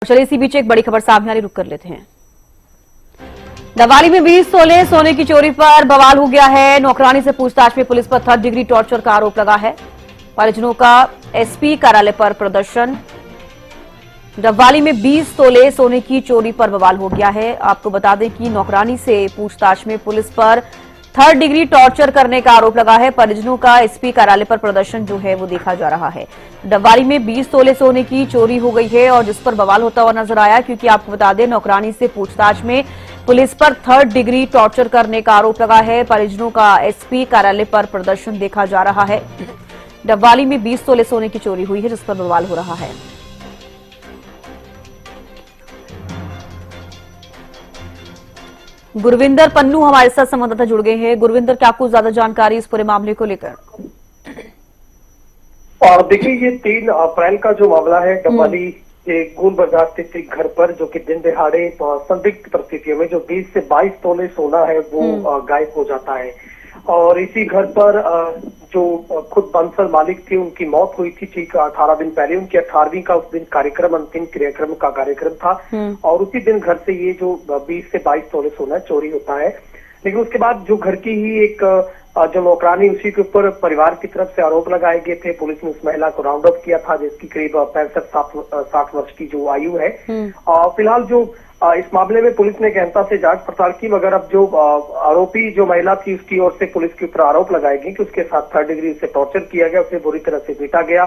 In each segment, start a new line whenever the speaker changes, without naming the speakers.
चलिए इसी बीच एक बड़ी खबर सामने आ रही, रुक कर लेते हैं। दवाली में 20 तोले सोने की चोरी पर बवाल हो गया है। नौकरानी से पूछताछ में पुलिस पर 3rd डिग्री टॉर्चर का आरोप लगा है। परिजनों का एसपी कार्यालय पर प्रदर्शन। दवाली में 20 तोले सोने की चोरी पर बवाल हो गया है। आपको बता दें कि नौकरानी से पूछताछ में पुलिस पर 3rd डिग्री टॉर्चर करने का आरोप लगा है। परिजनों का एसपी कार्यालय पर प्रदर्शन जो है वो देखा जा रहा है। डब्बाली में 20 तोले सोने की चोरी हो गई है और जिस पर बवाल होता हुआ नजर आया, क्योंकि आपको बता दें नौकरानी से पूछताछ में पुलिस पर 3rd डिग्री टॉर्चर करने का आरोप लगा है। परिजनों का एसपी कार्यालय पर प्रदर्शन देखा जा रहा है। डब्बाली में 20 तोले सोने की चोरी हुई है जिस पर बवाल हो रहा है। गुरविंदर पन्नू हमारे साथ संवाददाता जुड़ गए हैं। गुरविंदर, क्या आपको ज्यादा जानकारी इस पूरे मामले को लेकर?
और देखिए, ये 3 अप्रैल का जो मामला है डब्बाली के गोल बाजार स्थित एक घर पर, जो कि दिन दिहाड़े संदिग्ध परिस्थितियों में जो 20 से 22 तोले सोना है वो गायब हो जाता है। और इसी घर पर जो खुद बंसल मालिक थे, उनकी मौत हुई थी ठीक 18 दिन पहले। उनकी 18वीं का उस दिन कार्यक्रम, अंतिम क्रियाक्रम का कार्यक्रम था और उसी दिन घर से ये जो 20 से 22 तोले सोना चोरी होता है। लेकिन उसके बाद जो घर की ही एक जो नौकरानी, उसी के ऊपर परिवार की तरफ से आरोप लगाए गए थे। पुलिस ने उस महिला को राउंड अप किया था जिसकी करीब 65-60 वर्ष की जो आयु है। फिलहाल जो इस मामले में पुलिस ने गहनता से जांच पड़ताल की, मगर अब जो आरोपी जो महिला थी उसकी ओर से पुलिस के ऊपर आरोप लगाए गए कि उसके साथ 3rd डिग्री से टॉर्चर किया गया, उसे बुरी तरह से पीटा गया।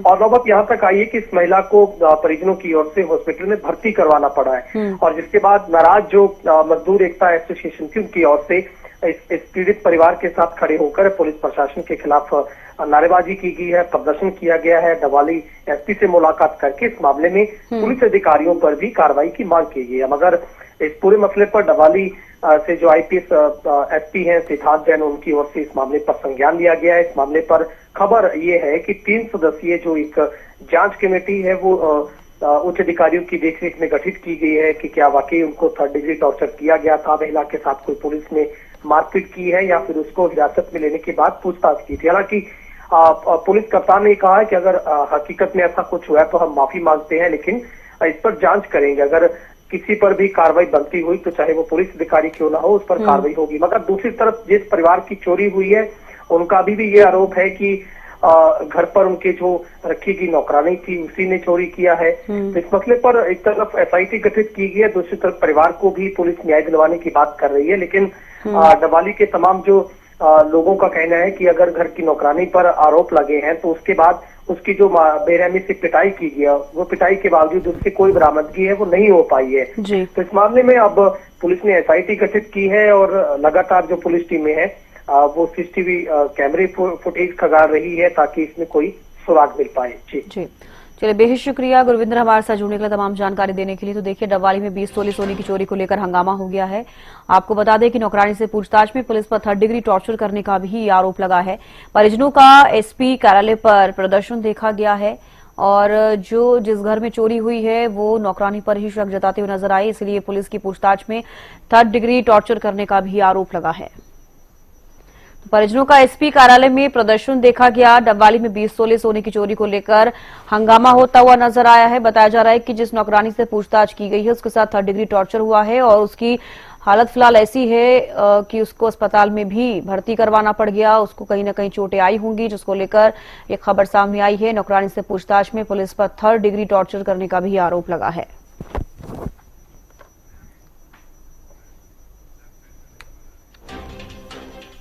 और नौबत यहाँ तक आई है कि इस महिला को परिजनों की ओर से हॉस्पिटल में भर्ती करवाना पड़ा है। और जिसके बाद नाराज जो मजदूर एकता एसोसिएशन थी, उनकी ओर से इस पीड़ित परिवार के साथ खड़े होकर पुलिस प्रशासन के खिलाफ नारेबाजी की गई है, प्रदर्शन किया गया है। डवाली एसपी से मुलाकात करके इस मामले में पुलिस अधिकारियों पर भी कार्रवाई की मांग की गई है। मगर इस पूरे मसले पर डवाली से जो आईपीएस एसपी हैं सिद्धार्थ जैन, उनकी ओर से इस मामले पर संज्ञान लिया गया है। इस मामले पर खबर ये है कि 3 सदस्यीय जो एक जांच कमेटी है वो उच्च अधिकारियों की देखरेख में गठित की गई है कि क्या वाकई उनको 3rd डिग्री टॉर्चर किया गया था, महिला के साथ कोई पुलिस ने मारपीट की है या फिर उसको हिरासत में लेने के बाद पूछताछ की थी। हालांकि पुलिस कप्तान ने कहा है कि अगर हकीकत में ऐसा कुछ हुआ है तो हम माफी मांगते हैं, लेकिन इस पर जांच करेंगे। अगर किसी पर भी कार्रवाई बनती हुई तो चाहे वो पुलिस अधिकारी क्यों ना हो, उस पर कार्रवाई होगी। मगर दूसरी तरफ जिस परिवार की चोरी हुई है उनका अभी भी ये आरोप है कि घर पर उनके जो रखी गई नौकरानी थी उसी ने चोरी किया है। तो इस मसले पर एक तरफ एसआईटी गठित की गई है, दूसरी तरफ परिवार को भी पुलिस न्याय दिलवाने की बात कर रही है। लेकिन डवाली के तमाम जो लोगों का कहना है कि अगर घर की नौकरानी पर आरोप लगे हैं तो उसके बाद उसकी जो बेरहमी से पिटाई की गई, वो पिटाई के बावजूद उससे कोई बरामदगी है वो नहीं हो पाई है। तो इस मामले में अब पुलिस ने एसआईटी गठित की है और लगातार जो पुलिस टीमें हैं वो सीसीटीवी कैमरे फुटेज खंगाल रही है ताकि इसमें कोई सुराग मिल पाए। जी
चलिए, बेहद शुक्रिया गुरविंदर हमारे साथ जुड़ने के लिए, तमाम जानकारी देने के लिए। तो देखिए, डब्बाली में 20 तोले सोने की चोरी को लेकर हंगामा हो गया है। आपको बता दें कि नौकरानी से पूछताछ में पुलिस पर 3rd डिग्री टॉर्चर करने का भी आरोप लगा है। परिजनों का एसपी कार्यालय पर प्रदर्शन देखा गया है और जो जिस घर में चोरी हुई है वो नौकरानी पर ही शक जताते हुए नजर आए, इसलिए पुलिस की पूछताछ में 3rd डिग्री टॉर्चर करने का भी आरोप लगा है। परिजनों का एसपी कार्यालय में प्रदर्शन देखा गया। डब्बाली में 20 तोले सोने की चोरी को लेकर हंगामा होता हुआ नजर आया है। बताया जा रहा है कि जिस नौकरानी से पूछताछ की गई है उसके साथ 3rd डिग्री टॉर्चर हुआ है और उसकी हालत फिलहाल ऐसी है कि उसको अस्पताल में भी भर्ती करवाना पड़ गया। उसको कहीं ना कहीं चोटें आई होंगी, जिसको लेकर एक खबर सामने आई है। नौकरानी से पूछताछ में पुलिस पर 3rd डिग्री टॉर्चर करने का भी आरोप लगा है।